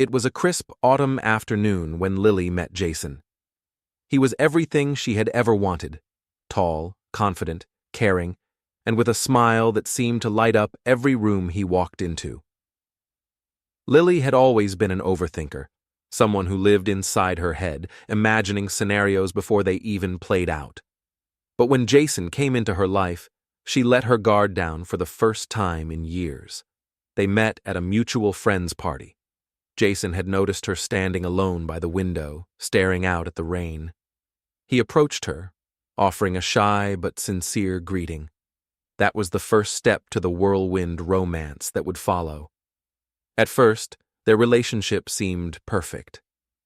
It was a crisp autumn afternoon when Lily met Jason. He was everything she had ever wanted: tall, confident, caring, and with a smile that seemed to light up every room he walked into. Lily had always been an overthinker, someone who lived inside her head, imagining scenarios before they even played out. But when Jason came into her life, she let her guard down for the first time in years. They met at a mutual friend's party. Jason had noticed her standing alone by the window, staring out at the rain. He approached her, offering a shy but sincere greeting. That was the first step to the whirlwind romance that would follow. At first, their relationship seemed perfect.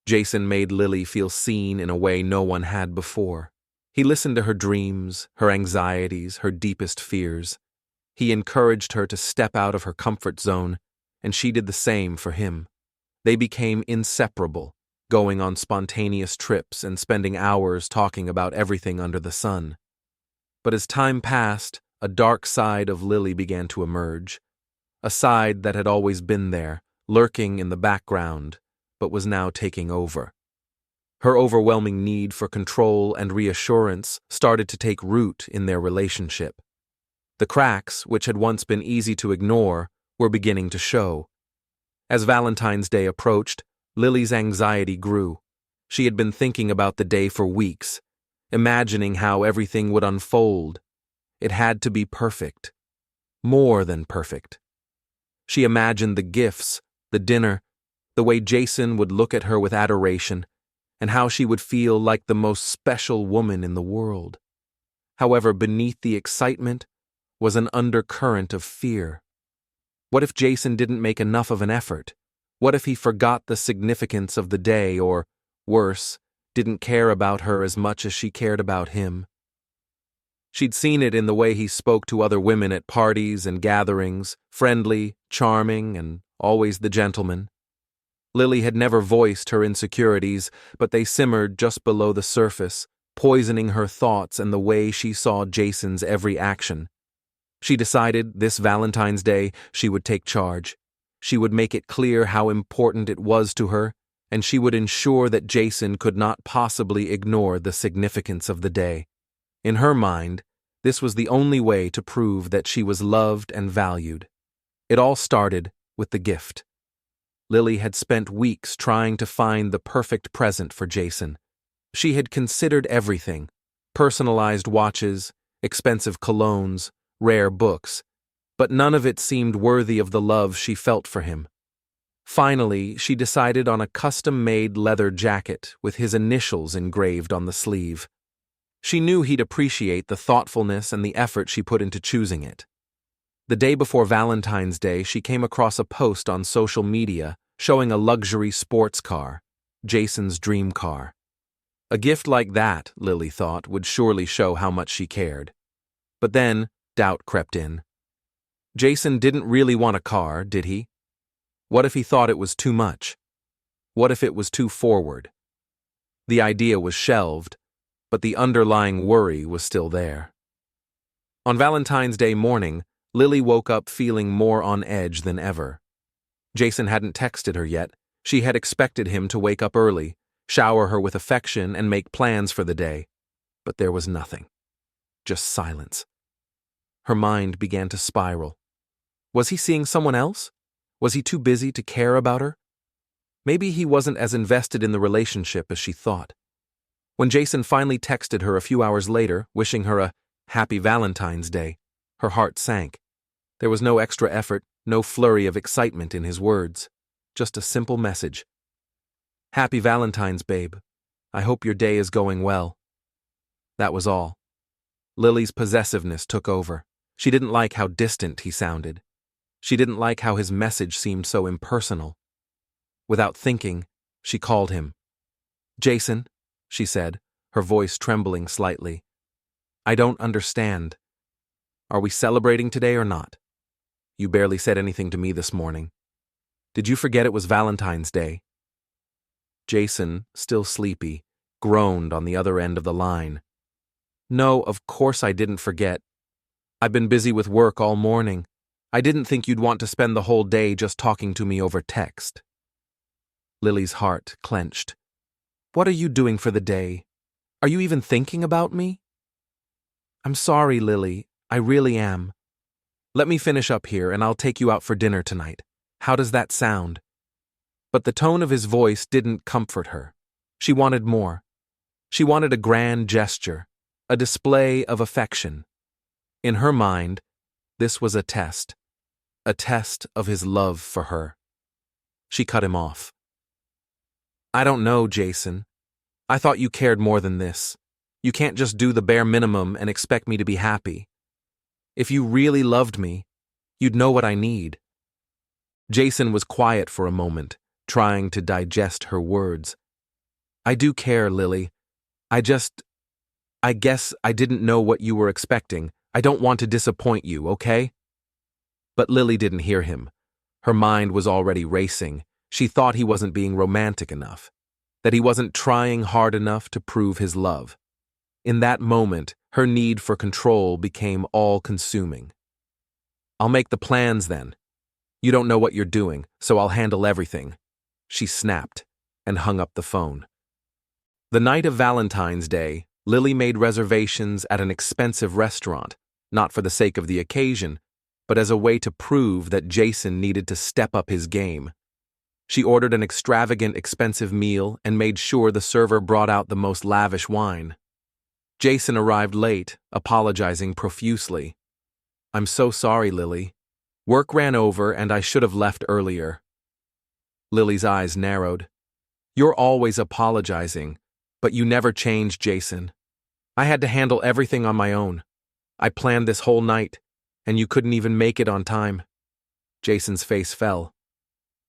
Jason made Lily feel seen in a way no one had before. He listened to her dreams, her anxieties, her deepest fears. He encouraged her to step out of her comfort zone, and she did the same for him. They became inseparable, going on spontaneous trips and spending hours talking about everything under the sun. But as time passed, a dark side of Lily began to emerge, a side that had always been there, lurking in the background, but was now taking over. Her overwhelming need for control and reassurance started to take root in their relationship. The cracks, which had once been easy to ignore, were beginning to show. As Valentine's Day approached, Lily's anxiety grew. She had been thinking about the day for weeks, imagining how everything would unfold. It had to be perfect. More than perfect. She imagined the gifts, the dinner, the way Jason would look at her with adoration, and how she would feel like the most special woman in the world. However, beneath the excitement was an undercurrent of fear. What if Jason didn't make enough of an effort? What if he forgot the significance of the day or, worse, didn't care about her as much as she cared about him? She'd seen it in the way he spoke to other women at parties and gatherings, friendly, charming, and always the gentleman. Lily had never voiced her insecurities, but they simmered just below the surface, poisoning her thoughts and the way she saw Jason's every action. She decided this Valentine's Day she would take charge. She would make it clear how important it was to her, and she would ensure that Jason could not possibly ignore the significance of the day. In her mind, this was the only way to prove that she was loved and valued. It all started with the gift. Lily had spent weeks trying to find the perfect present for Jason. She had considered everything: personalized watches, expensive colognes, rare books, but none of it seemed worthy of the love she felt for him. Finally, she decided on a custom-made leather jacket with his initials engraved on the sleeve. She knew he'd appreciate the thoughtfulness and the effort she put into choosing it. The day before Valentine's Day, she came across a post on social media showing a luxury sports car, Jason's dream car. A gift like that, Lily thought, would surely show how much she cared. But then, doubt crept in. Jason didn't really want a car, did he? What if he thought it was too much? What if it was too forward? The idea was shelved, but the underlying worry was still there. On Valentine's Day morning, Lily woke up feeling more on edge than ever. Jason hadn't texted her yet. She had expected him to wake up early, shower her with affection, and make plans for the day. But there was nothing. Just silence. Her mind began to spiral. Was he seeing someone else? Was he too busy to care about her? Maybe he wasn't as invested in the relationship as she thought. When Jason finally texted her a few hours later, wishing her a happy Valentine's Day, her heart sank. There was no extra effort, no flurry of excitement in his words. Just a simple message. Happy Valentine's, babe. I hope your day is going well. That was all. Lily's possessiveness took over. She didn't like how distant he sounded. She didn't like how his message seemed so impersonal. Without thinking, she called him. Jason, she said, her voice trembling slightly. I don't understand. Are we celebrating today or not? You barely said anything to me this morning. Did you forget it was Valentine's Day? Jason, still sleepy, groaned on the other end of the line. No, of course I didn't forget. I've been busy with work all morning. I didn't think you'd want to spend the whole day just talking to me over text. Lily's heart clenched. What are you doing for the day? Are you even thinking about me? I'm sorry, Lily. I really am. Let me finish up here and I'll take you out for dinner tonight. How does that sound? But the tone of his voice didn't comfort her. She wanted more. She wanted a grand gesture, a display of affection. In her mind, this was a test of his love for her. She cut him off. I don't know, Jason. I thought you cared more than this. You can't just do the bare minimum and expect me to be happy. If you really loved me, you'd know what I need. Jason was quiet for a moment, trying to digest her words. I do care, Lily. I guess I didn't know what you were expecting. I don't want to disappoint you, okay? But Lily didn't hear him. Her mind was already racing. She thought he wasn't being romantic enough, that he wasn't trying hard enough to prove his love. In that moment, her need for control became all-consuming. I'll make the plans then. You don't know what you're doing, so I'll handle everything. She snapped and hung up the phone. The night of Valentine's Day, Lily made reservations at an expensive restaurant, not for the sake of the occasion, but as a way to prove that Jason needed to step up his game. She ordered an extravagant, expensive meal and made sure the server brought out the most lavish wine. Jason arrived late, apologizing profusely. I'm so sorry, Lily. Work ran over and I should have left earlier. Lily's eyes narrowed. You're always apologizing, but you never change, Jason. I had to handle everything on my own. I planned this whole night, and you couldn't even make it on time. Jason's face fell.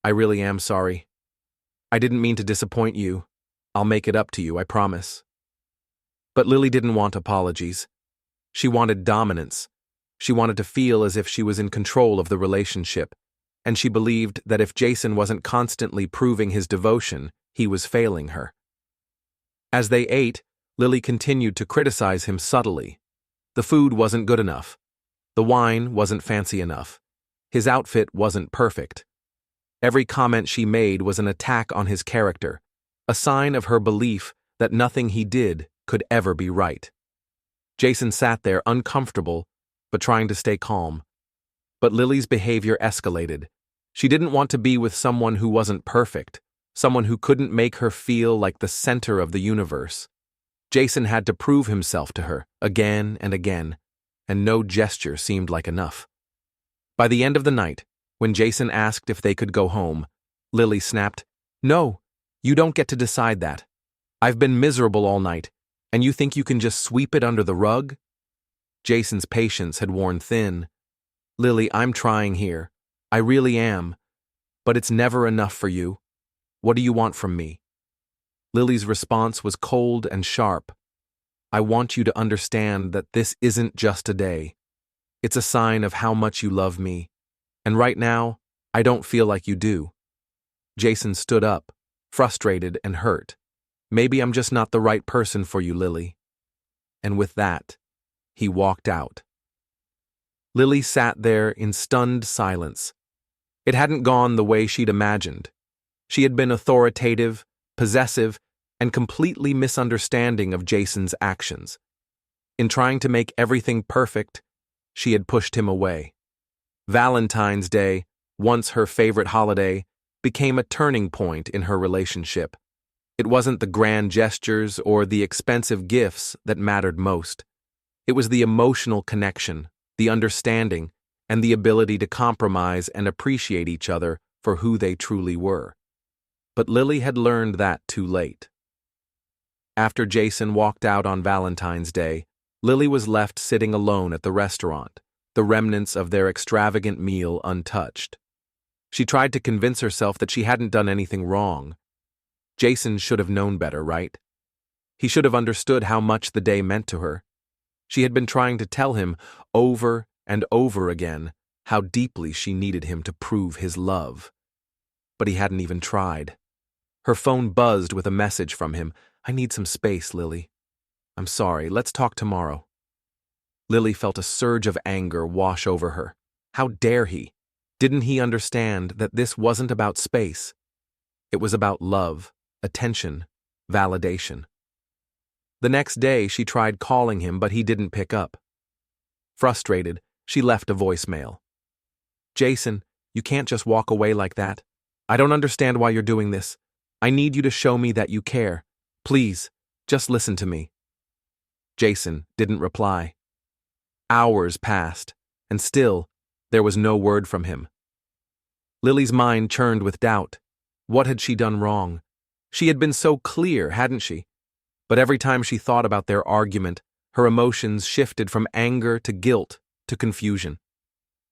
I really am sorry. I didn't mean to disappoint you. I'll make it up to you, I promise. But Lily didn't want apologies. She wanted dominance. She wanted to feel as if she was in control of the relationship, and she believed that if Jason wasn't constantly proving his devotion, he was failing her. As they ate, Lily continued to criticize him subtly. The food wasn't good enough. The wine wasn't fancy enough. His outfit wasn't perfect. Every comment she made was an attack on his character, a sign of her belief that nothing he did could ever be right. Jason sat there uncomfortable, but trying to stay calm. But Lily's behavior escalated. She didn't want to be with someone who wasn't perfect, someone who couldn't make her feel like the center of the universe. Jason had to prove himself to her, again and again, and no gesture seemed like enough. By the end of the night, when Jason asked if they could go home, Lily snapped, No, you don't get to decide that. I've been miserable all night, and you think you can just sweep it under the rug? Jason's patience had worn thin. Lily, I'm trying here. I really am. But it's never enough for you. What do you want from me? Lily's response was cold and sharp. I want you to understand that this isn't just a day. It's a sign of how much you love me. And right now, I don't feel like you do. Jason stood up, frustrated and hurt. Maybe I'm just not the right person for you, Lily. And with that, he walked out. Lily sat there in stunned silence. It hadn't gone the way she'd imagined. She had been authoritative, possessive, and completely misunderstanding of Jason's actions. In trying to make everything perfect, she had pushed him away. Valentine's Day, once her favorite holiday, became a turning point in her relationship. It wasn't the grand gestures or the expensive gifts that mattered most. It was the emotional connection, the understanding, and the ability to compromise and appreciate each other for who they truly were. But Lily had learned that too late. After Jason walked out on Valentine's Day, Lily was left sitting alone at the restaurant, the remnants of their extravagant meal untouched. She tried to convince herself that she hadn't done anything wrong. Jason should have known better, right? He should have understood how much the day meant to her. She had been trying to tell him over and over again how deeply she needed him to prove his love. But he hadn't even tried. Her phone buzzed with a message from him. I need some space, Lily. I'm sorry, let's talk tomorrow. Lily felt a surge of anger wash over her. How dare he? Didn't he understand that this wasn't about space? It was about love, attention, validation. The next day, she tried calling him, but he didn't pick up. Frustrated, she left a voicemail. "Jason, you can't just walk away like that. I don't understand why you're doing this. I need you to show me that you care. Please, just listen to me." Jason didn't reply. Hours passed, and still, there was no word from him. Lily's mind churned with doubt. What had she done wrong? She had been so clear, hadn't she? But every time she thought about their argument, her emotions shifted from anger to guilt to confusion.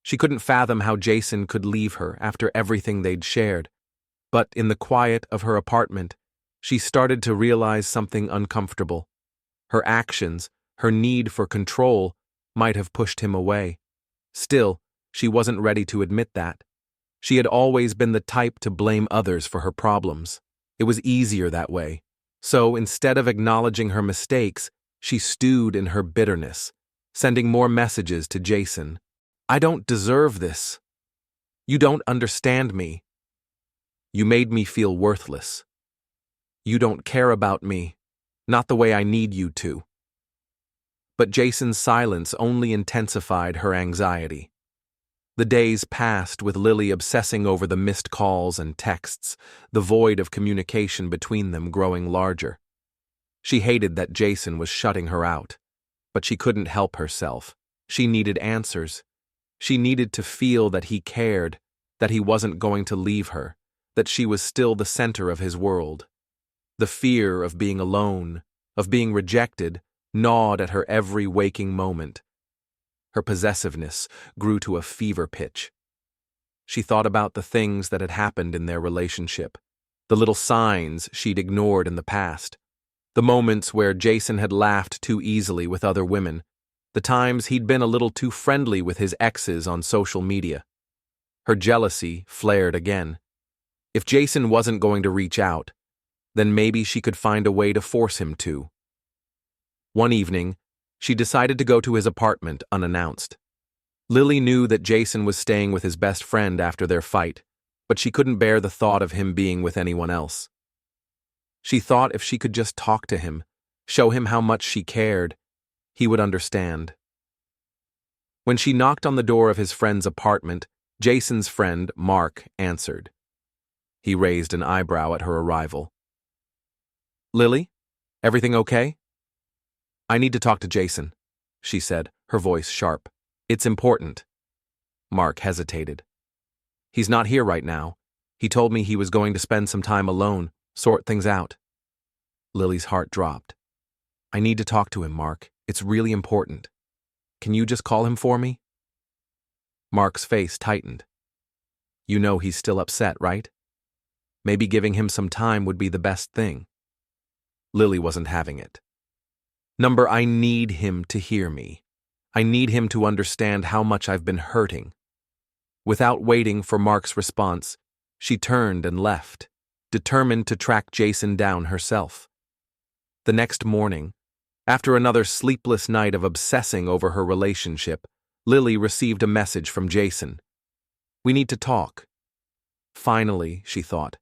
She couldn't fathom how Jason could leave her after everything they'd shared. But in the quiet of her apartment, she started to realize something uncomfortable. Her actions, her need for control, might have pushed him away. Still, she wasn't ready to admit that. She had always been the type to blame others for her problems. It was easier that way. So instead of acknowledging her mistakes, she stewed in her bitterness, sending more messages to Jason. "I don't deserve this. You don't understand me. You made me feel worthless. You don't care about me, not the way I need you to." But Jason's silence only intensified her anxiety. The days passed with Lily obsessing over the missed calls and texts, the void of communication between them growing larger. She hated that Jason was shutting her out, but she couldn't help herself. She needed answers. She needed to feel that he cared, that he wasn't going to leave her, that she was still the center of his world. The fear of being alone, of being rejected, gnawed at her every waking moment. Her possessiveness grew to a fever pitch. She thought about the things that had happened in their relationship, the little signs she'd ignored in the past, the moments where Jason had laughed too easily with other women, the times he'd been a little too friendly with his exes on social media. Her jealousy flared again. If Jason wasn't going to reach out, then maybe she could find a way to force him to. One evening, she decided to go to his apartment unannounced. Lily knew that Jason was staying with his best friend after their fight, but she couldn't bear the thought of him being with anyone else. She thought if she could just talk to him, show him how much she cared, he would understand. When she knocked on the door of his friend's apartment, Jason's friend, Mark, answered. He raised an eyebrow at her arrival. "Lily, everything okay?" "I need to talk to Jason," she said, her voice sharp. "It's important." Mark hesitated. "He's not here right now. He told me he was going to spend some time alone, sort things out." Lily's heart dropped. "I need to talk to him, Mark. It's really important. Can you just call him for me?" Mark's face tightened. "You know he's still upset, right? Maybe giving him some time would be the best thing." Lily wasn't having it. "I need him to hear me. I need him to understand how much I've been hurting." Without waiting for Mark's response, she turned and left, determined to track Jason down herself. The next morning, after another sleepless night of obsessing over her relationship, Lily received a message from Jason. "We need to talk." Finally, she thought.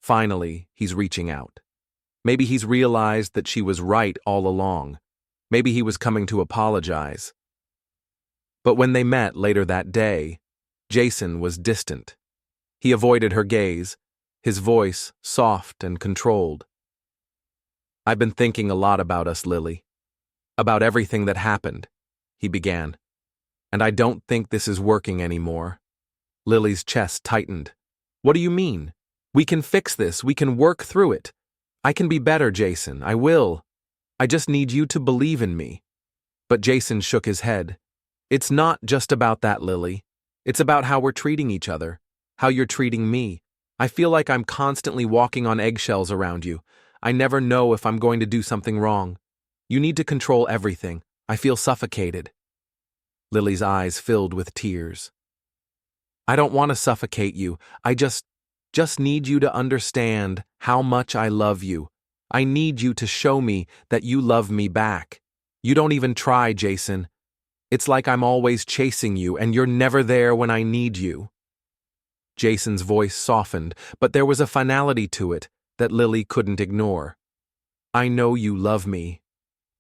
Finally, he's reaching out. Maybe he's realized that she was right all along. Maybe he was coming to apologize. But when they met later that day, Jason was distant. He avoided her gaze, his voice soft and controlled. "I've been thinking a lot about us, Lily. About everything that happened," he began. "And I don't think this is working anymore." Lily's chest tightened. "What do you mean? We can fix this. We can work through it. I can be better, Jason. I will. I just need you to believe in me." But Jason shook his head. "It's not just about that, Lily. It's about how we're treating each other, how you're treating me. I feel like I'm constantly walking on eggshells around you. I never know if I'm going to do something wrong. You need to control everything. I feel suffocated." Lily's eyes filled with tears. "I don't want to suffocate you. I just need you to understand how much I love you. I need you to show me that you love me back. You don't even try, Jason. It's like I'm always chasing you and you're never there when I need you." Jason's voice softened, but there was a finality to it that Lily couldn't ignore. I know you love me,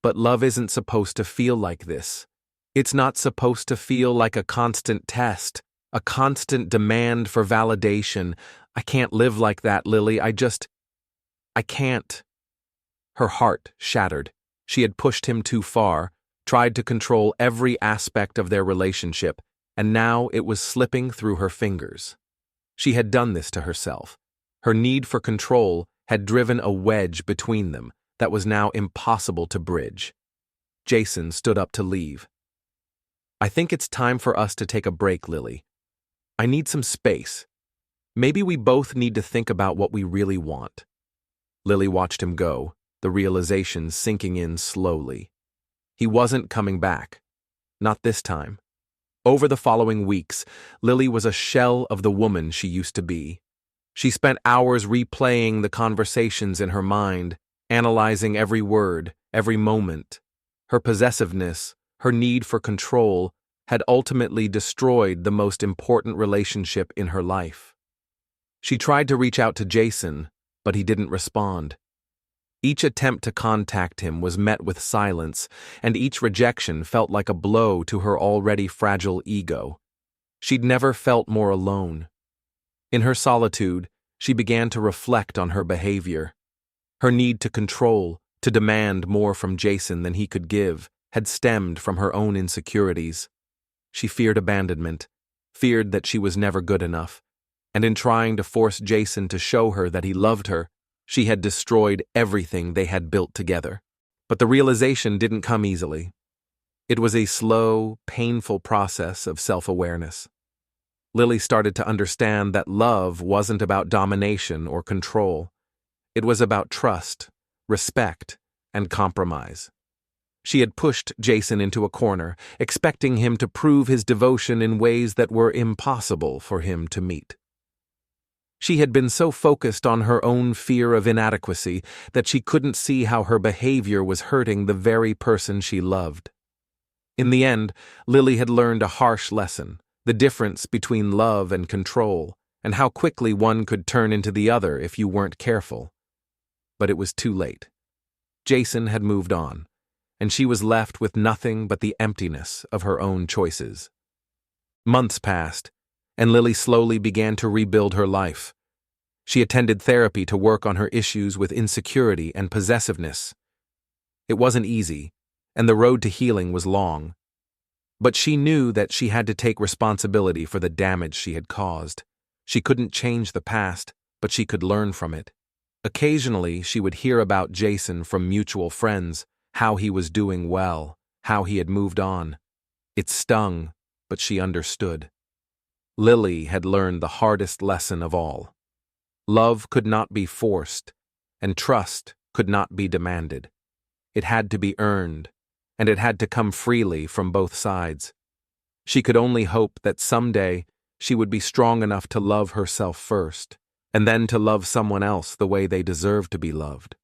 but love isn't supposed to feel like this. It's not supposed to feel like a constant test, a constant demand for validation. I can't live like that, Lily. I can't. Her heart shattered. She had pushed him too far, tried to control every aspect of their relationship, and now it was slipping through her fingers. She had done this to herself. Her need for control had driven a wedge between them that was now impossible to bridge. Jason stood up to leave. I think it's time for us to take a break, Lily. I need some space. Maybe we both need to think about what we really want. Lily watched him go, the realization sinking in slowly. He wasn't coming back. Not this time. Over the following weeks, Lily was a shell of the woman she used to be. She spent hours replaying the conversations in her mind, analyzing every word, every moment. Her possessiveness, her need for control, had ultimately destroyed the most important relationship in her life. She tried to reach out to Jason, but he didn't respond. Each attempt to contact him was met with silence, and each rejection felt like a blow to her already fragile ego. She'd never felt more alone. In her solitude, she began to reflect on her behavior. Her need to control, to demand more from Jason than he could give, had stemmed from her own insecurities. She feared abandonment, feared that she was never good enough, and in trying to force Jason to show her that he loved her, she had destroyed everything they had built together. But the realization didn't come easily. It was a slow, painful process of self-awareness. Lily started to understand that love wasn't about domination or control. It was about trust, respect, and compromise. She had pushed Jason into a corner, expecting him to prove his devotion in ways that were impossible for him to meet. She had been so focused on her own fear of inadequacy that she couldn't see how her behavior was hurting the very person she loved. In the end, Lily had learned a harsh lesson, the difference between love and control, and how quickly one could turn into the other if you weren't careful. But it was too late. Jason had moved on, and she was left with nothing but the emptiness of her own choices. Months passed, and Lily slowly began to rebuild her life. She attended therapy to work on her issues with insecurity and possessiveness. It wasn't easy, and the road to healing was long. But she knew that she had to take responsibility for the damage she had caused. She couldn't change the past, but she could learn from it. Occasionally, she would hear about Jason from mutual friends, how he was doing well, how he had moved on. It stung, but she understood. Lily had learned the hardest lesson of all. Love could not be forced, and trust could not be demanded. It had to be earned, and it had to come freely from both sides. She could only hope that someday she would be strong enough to love herself first, and then to love someone else the way they deserved to be loved.